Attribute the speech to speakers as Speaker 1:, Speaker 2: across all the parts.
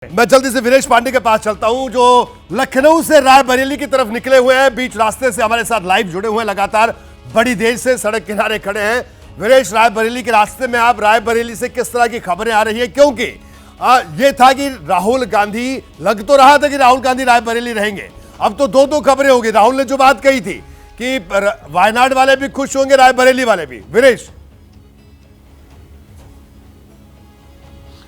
Speaker 1: मैं जल्दी से वीरेश पांडे के पास चलता हूं जो लखनऊ से रायबरेली की तरफ निकले हुए हैं। बीच रास्ते से हमारे साथ लाइव जुड़े हुए हैं, लगातार बड़ी देर से सड़क किनारे खड़े हैं। वीरेश, रायबरेली के रास्ते में आप रायबरेली से किस तरह की खबरें आ रही है? क्योंकि ये था कि राहुल गांधी, लग तो रहा था कि राहुल गांधी रायबरेली रहेंगे, अब तो दो खबरें होगी। राहुल ने जो बात कही थी कि वायनाड वाले भी खुश होंगे, रायबरेली वाले भी। वीरेश,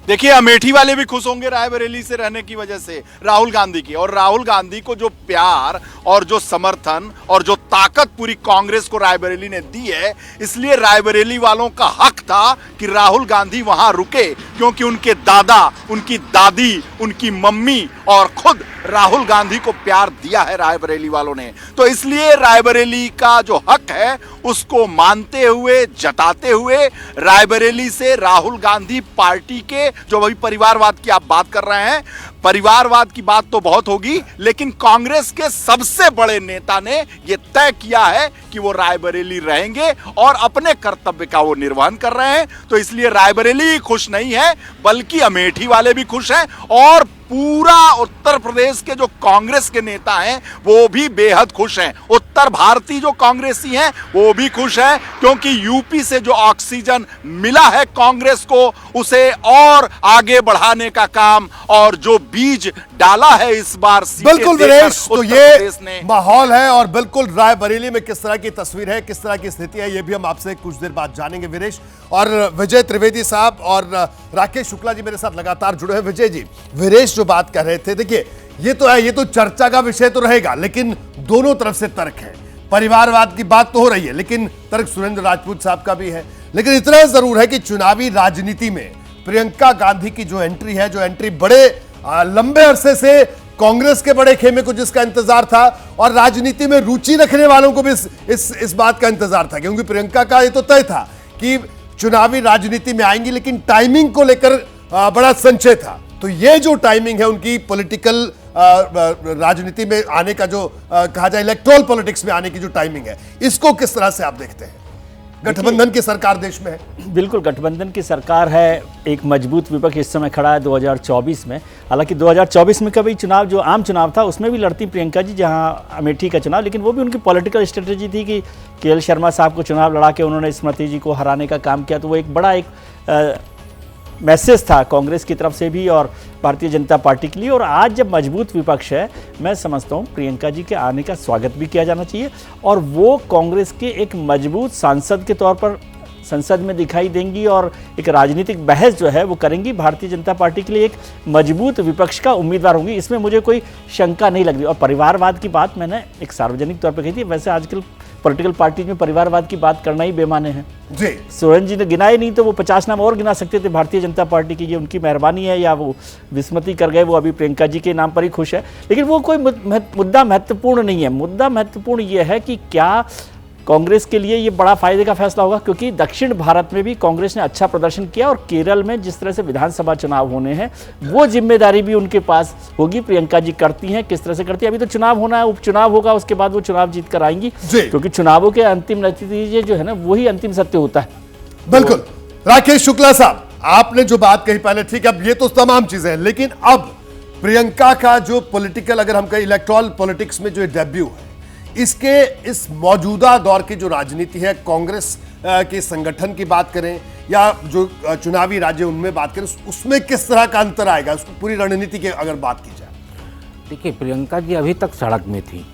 Speaker 2: देखिए, अमेठी वाले भी खुश होंगे रायबरेली से रहने की वजह से राहुल गांधी की, और राहुल गांधी को जो प्यार और जो समर्थन और जो ताकत पूरी कांग्रेस को रायबरेली ने दी है, इसलिए रायबरेली वालों का हक था कि राहुल गांधी वहां रुके, क्योंकि उनके दादा, उनकी दादी, उनकी मम्मी और खुद राहुल गांधी को प्यार दिया है रायबरेली वालों ने। तो इसलिए रायबरेली का जो हक है उसको मानते हुए, जताते हुए, रायबरेली से राहुल गांधी पार्टी के, जो अभी परिवारवाद की आप बात कर रहे हैं, परिवारवाद की बात तो बहुत होगी, लेकिन कांग्रेस के सबसे बड़े नेता ने यह तय किया है कि वो रायबरेली रहेंगे और अपने कर्तव्य का वो निर्वहन कर रहे हैं। तो इसलिए रायबरेली ही खुश नहीं है, बल्कि अमेठी वाले भी खुश हैं, और पूरा उत्तर प्रदेश के जो कांग्रेस के नेता हैं वो भी बेहद खुश हैं। उत्तर भारतीय जो कांग्रेसी हैं वो भी खुश हैं, क्योंकि यूपी से जो ऑक्सीजन मिला है कांग्रेस को, उसे और आगे बढ़ाने का काम और जो बीज डाला है इस बार
Speaker 1: बिल्कुल वीरेश, तो ये माहौल है। और बिल्कुल रायबरेली में किस तरह की तस्वीर है, किस तरह की स्थिति है, ये भी हम आपसे कुछ देर बाद जानेंगे वीरेश। और विजय त्रिवेदी साहब और राकेश शुक्ला जी मेरे साथ लगातार जुड़े हैं। विजय जी, वीरेश जो बात कर रहे थे, देखिए ये तो है, ये तो चर्चा का विषय तो रहेगा, लेकिन दोनों तरफ से तर्क है। परिवारवाद की बात तो हो रही है, लेकिन तर्क सुरेंद्र राजपूत साहब का भी है। लेकिन इतना जरूर है कि चुनावी राजनीति में प्रियंका गांधी की जो एंट्री है, जो एंट्री बड़े लंबे अरसे से कांग्रेस के बड़े खेमे को जिसका इंतजार था, और राजनीति में रुचि रखने वालों को भी इस बात का इंतजार था, क्योंकि प्रियंका का ये तो तय था कि चुनावी राजनीति में आएंगी, लेकिन टाइमिंग को लेकर बड़ा संशय था। तो ये जो टाइमिंग है उनकी पॉलिटिकल राजनीति में आने का, जो कहा जाए इलेक्ट्रल पॉलिटिक्स में आने की जो टाइमिंग है, इसको किस तरह से आप देखते हैं? गठबंधन की सरकार देश में है।
Speaker 3: बिल्कुल, गठबंधन की सरकार है, एक मजबूत विपक्ष इस समय खड़ा है 2024 में। हालांकि 2024 में कभी चुनाव, जो आम चुनाव था, उसमें भी लड़ती प्रियंका जी, जहां अमेठी का चुनाव, लेकिन वो भी उनकी पॉलिटिकल स्ट्रेटेजी थी कि केएल शर्मा साहब को चुनाव लड़ा के उन्होंने स्मृति जी को हराने का काम किया। तो वो एक बड़ा मैसेज था कांग्रेस की तरफ से भी और भारतीय जनता पार्टी के लिए। और आज जब मजबूत विपक्ष है, मैं समझता हूँ प्रियंका जी के आने का स्वागत भी किया जाना चाहिए, और वो कांग्रेस के एक मजबूत सांसद के तौर पर संसद में दिखाई देंगी और एक राजनीतिक बहस जो है वो करेंगी। भारतीय जनता पार्टी के लिए एक मजबूत विपक्ष का उम्मीदवार होंगी, इसमें मुझे कोई शंका नहीं लग रही। और परिवारवाद की बात मैंने एक सार्वजनिक तौर पर कही थी। वैसे आजकल पॉलिटिकल पार्टी में परिवारवाद की बात करना ही बेमाने हैं
Speaker 1: जी।
Speaker 3: सुरेंद्र जी ने गिनाए नहीं तो वो 50 नाम और गिना सकते थे भारतीय जनता पार्टी की। ये उनकी मेहरबानी है, या वो विस्मृति कर गए, वो अभी प्रियंका जी के नाम पर ही खुश है। लेकिन वो कोई मुद्दा महत्वपूर्ण नहीं है। मुद्दा महत्वपूर्ण ये है कि क्या कांग्रेस के लिए ये बड़ा फायदे का फैसला होगा, क्योंकि दक्षिण भारत में भी कांग्रेस ने अच्छा प्रदर्शन किया, और केरल में जिस तरह से विधानसभा चुनाव होने हैं वो जिम्मेदारी भी उनके पास होगी। प्रियंका जी करती हैं, किस तरह से करती है। अभी तो चुनाव होना है, उपचुनाव होगा, उसके बाद वो चुनाव जीत कर आएंगी, क्योंकि चुनावों के अंतिम नतीजे जो है ना, वही अंतिम सत्य होता है।
Speaker 1: बिल्कुल। राकेश शुक्ला साहब, आपने जो बात कही पहले, ठीक है, अब ये तो तमाम चीजें हैं, लेकिन अब प्रियंका का जो पॉलिटिकल, अगर हम कहें इलेक्ट्रल पॉलिटिक्स में जो डेब्यू है, इसके इस मौजूदा दौर की जो राजनीति है, कांग्रेस के संगठन की बात करें या जो चुनावी राज्य उनमें बात करें, उसमें किस तरह का अंतर आएगा, उसको पूरी रणनीति की अगर बात की जाए?
Speaker 4: देखिए, प्रियंका जी अभी तक सड़क में थी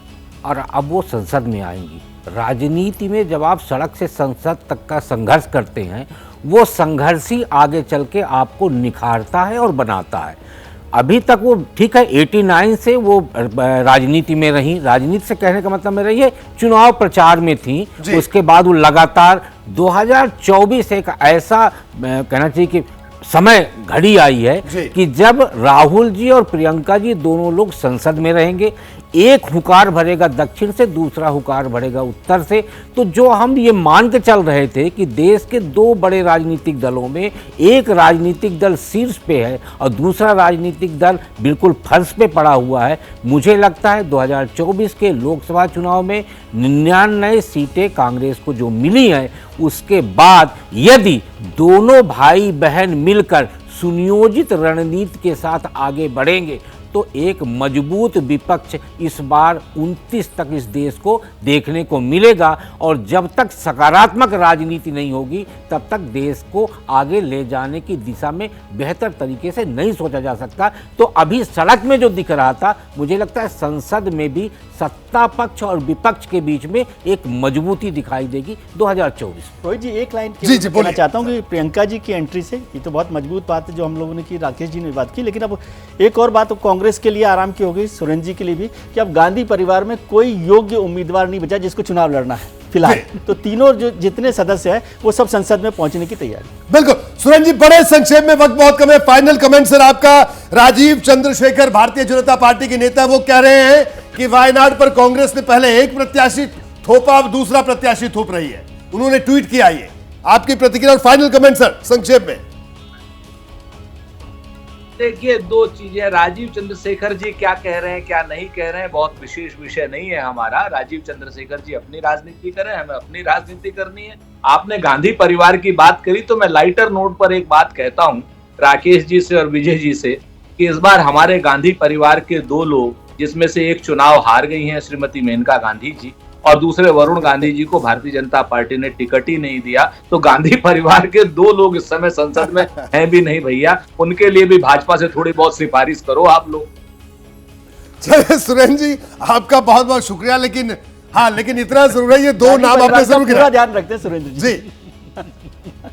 Speaker 4: और अब वो संसद में आएंगी। राजनीति में जब आप सड़क से संसद तक का संघर्ष करते हैं, वो संघर्ष ही आगे चल के आपको निखारता है और बनाता है। अभी तक वो ठीक है, 89 से वो राजनीति में रही, राजनीति से कहने का मतलब में रही है, चुनाव प्रचार में थी। उसके बाद वो लगातार 2024 एक ऐसा कहना चाहिए कि समय घड़ी आई है कि जब राहुल जी और प्रियंका जी दोनों लोग संसद में रहेंगे। एक हुकार भरेगा दक्षिण से, दूसरा हुकार भरेगा उत्तर से। तो जो हम ये मान के चल रहे थे कि देश के दो बड़े राजनीतिक दलों में एक राजनीतिक दल शीर्ष पे है और दूसरा राजनीतिक दल बिल्कुल फर्श पे पड़ा हुआ है, मुझे लगता है 2024 के लोकसभा चुनाव में 99 सीटें कांग्रेस को जो मिली हैं, उसके बाद यदि दोनों भाई बहन मिलकर सुनियोजित रणनीति के साथ आगे बढ़ेंगे तो एक मजबूत विपक्ष इस बार 29 तक इस देश को देखने को मिलेगा। और जब तक सकारात्मक राजनीति नहीं होगी तब तक देश को आगे ले जाने की दिशा में बेहतर तरीके से नहीं सोचा जा सकता। तो अभी सड़क में जो दिख रहा था, मुझे लगता है संसद में भी सत्ता पक्ष और विपक्ष के बीच में एक मजबूती दिखाई देगी 2024।
Speaker 3: रोहित जी, एक लाइन
Speaker 1: जी,
Speaker 3: कहना
Speaker 1: बोलिए।
Speaker 3: चाहता हूँ कि प्रियंका जी की एंट्री से ये तो बहुत मजबूत बात है जो हम लोगों ने की, राकेश जी ने बात की, लेकिन अब एक और बात कांग्रेस के लिए आराम की हो गई, सुरेंद्र जी के लिए भी, कि अब गांधी परिवार में कोई योग्य उम्मीदवार नहीं बचा जिसको चुनाव लड़ना है फिलहाल। तो तीनों जो जितने सदस्य हैं वो सब संसद में पहुंचने की तैयारी।
Speaker 1: बिल्कुल सुरेंद्र जी, बड़े संक्षेप में, वक्त बहुत कम है, फाइनल कमेंट सर आपका। राजीव चंद्रशेखर भारतीय जनता पार्टी के नेता, वो कह रहे हैं कि वायनाड पर कांग्रेस ने पहले एक प्रत्याशी थोपा, अब दूसरा प्रत्याशी थोप रही है, उन्होंने ट्वीट किया। ये आपकी प्रतिक्रिया और फाइनल कमेंट सर संक्षेप में।
Speaker 5: देखिए, दो चीजें, राजीव चंद्रशेखर जी क्या कह रहे हैं क्या नहीं कह रहे हैं बहुत विशेष विषय नहीं है हमारा। राजीव चंद्रशेखर जी अपनी राजनीति करें, हमें अपनी राजनीति करनी है। आपने गांधी परिवार की बात करी तो मैं लाइटर नोट पर एक बात कहता हूं राकेश जी से और विजय जी से, कि इस बार हमारे गांधी परिवार के दो लोग, जिसमें से एक चुनाव हार गई हैं श्रीमती मेनका गांधी जी और दूसरे वरुण गांधी जी को भारतीय जनता पार्टी ने टिकट ही नहीं दिया। तो गांधी परिवार के दो लोग इस समय संसद में हैं भी नहीं भैया, उनके लिए भी भाजपा से थोड़ी बहुत सिफारिश करो आप लोग।
Speaker 1: चलिए सुरेंद्र जी, आपका बहुत बहुत शुक्रिया, लेकिन हाँ, लेकिन इतना जरूर है, ये दो नाम आपने जरूर
Speaker 3: पूरा
Speaker 1: गिनाए।
Speaker 3: ध्यान रखते हैं सुरेंद्र जी।
Speaker 1: जी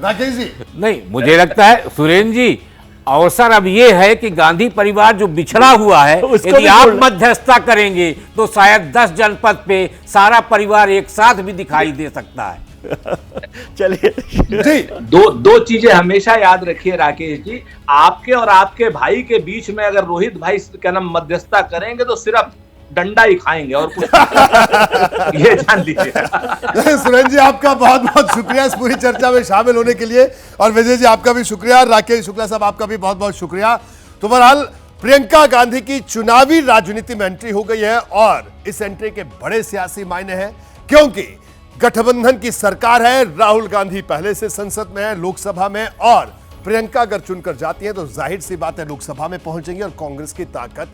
Speaker 1: राकेश जी,
Speaker 4: नहीं, मुझे लगता है सुरेंद्र जी, अवसर अब ये है कि गांधी परिवार जो बिछड़ा हुआ है,
Speaker 3: उसको
Speaker 4: यदि
Speaker 3: भी
Speaker 4: आप
Speaker 3: जोड़ना।
Speaker 4: मध्यस्थता करेंगे तो शायद 10 जनपद पे सारा परिवार एक साथ भी दिखाई दे सकता है।
Speaker 3: चलिए
Speaker 1: जी
Speaker 5: दो चीजें हमेशा याद रखिए राकेश जी, आपके और आपके भाई के बीच में अगर रोहित भाई क्या नाम मध्यस्थता करेंगे तो सिर्फ डंडा ही खाएंगे और कुछ ये जान लीजिए।
Speaker 1: सुरेंद्र जी, आपका बहुत बहुत शुक्रिया इस पूरी चर्चा में शामिल होने के लिए, और विजय जी आपका भी शुक्रिया, राकेश शुक्ला साहब आपका भी बहुत बहुत शुक्रिया। तो बहरहाल प्रियंका गांधी की चुनावी राजनीति में एंट्री हो गई है और इस एंट्री के बड़े सियासी मायने हैं, क्योंकि गठबंधन की सरकार है, राहुल गांधी पहले से संसद में है, लोकसभा में, और प्रियंका अगर चुनकर जाती है तो जाहिर सी बात है लोकसभा में पहुंचेंगी और कांग्रेस की ताकत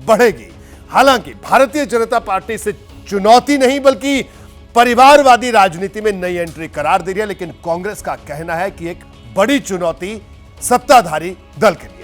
Speaker 1: बढ़ेगी। हालांकि भारतीय जनता पार्टी से चुनौती नहीं बल्कि परिवारवादी राजनीति में नई एंट्री करार दे रही है, लेकिन कांग्रेस का कहना है कि एक बड़ी चुनौती सत्ताधारी दल के लिए।